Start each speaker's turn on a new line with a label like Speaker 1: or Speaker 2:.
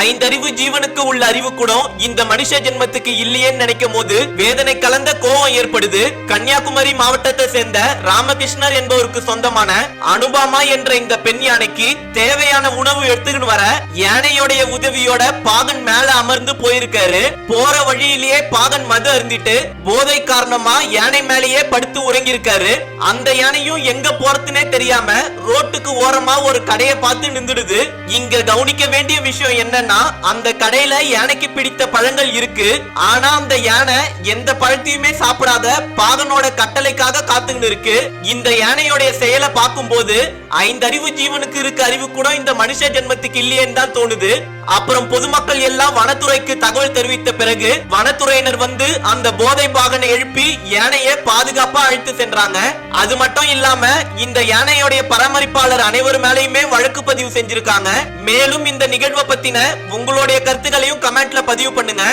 Speaker 1: ஐந்தறிவு ஜீவனுக்கு உள்ள அறிவு கூட இந்த மனுஷ ஜென்மத்துக்கு இல்லையேன்னு நினைக்கும் போது வேதனை கலந்த கோபம் ஏற்படுது. கன்னியாகுமரி மாவட்டத்தை சேர்ந்த ராமகிருஷ்ணர் என்பவருக்கு சொந்தமான அனுபாமா என்ற இந்த பெண் யானைக்கு தேவையான உணவு எடுத்துக்கிட்டு வர யானையோடைய உதவியோட பாகன் மேல அமர்ந்து போயிருக்காரு. போற வழியிலேயே பாகன் மது அருந்திட்டு போதை காரணமா யானை மேலேயே படுத்து உறங்கியிருக்காரு. அந்த யானையும் எங்க போறதுன்னே தெரியாம ரோட்டுக்கு ஓரமா ஒரு கடையை பார்த்து நின்றுடுது. இங்க கவனிக்க வேண்டிய விஷயம் என்னன்னா, அந்த கடையில யானைக்கு பிடித்த பழங்கள் இருக்கு. ஆனா அந்த யானை எந்த பழத்தையுமே சாப்பிடாத பாகனோட கட்டளைக்காக காத்துக்கிட்டு இருக்கு. இந்த யானையோட செயலை பார்க்கும் போது ஐந்தறிவு ஜீவனுக்கு இருக்க அறிவு கூட இந்த மனுஷ ஜென்மத்துக்கு இல்லையேன்னு தான் தோணுது. அப்புறம் பொதுமக்கள் எல்லாம் வனத்துறைக்கு தகவல் தெரிவித்த பிறகு வனத்துறையினர் வந்து அந்த போதை பாகனை எழுப்பி யானையை பாதுகாப்பா அழைத்து சென்றாங்க. அது மட்டும் இல்லாம இந்த யானையோடைய பராமரிப்பாளர் அனைவரும் மேலேயுமே வழக்கு பதிவு செஞ்சிருக்காங்க. மேலும் இந்த நிகழ்வை பத்தின உங்களுடைய கருத்துக்களையும் கமெண்ட்ல பதிவு பண்ணுங்க.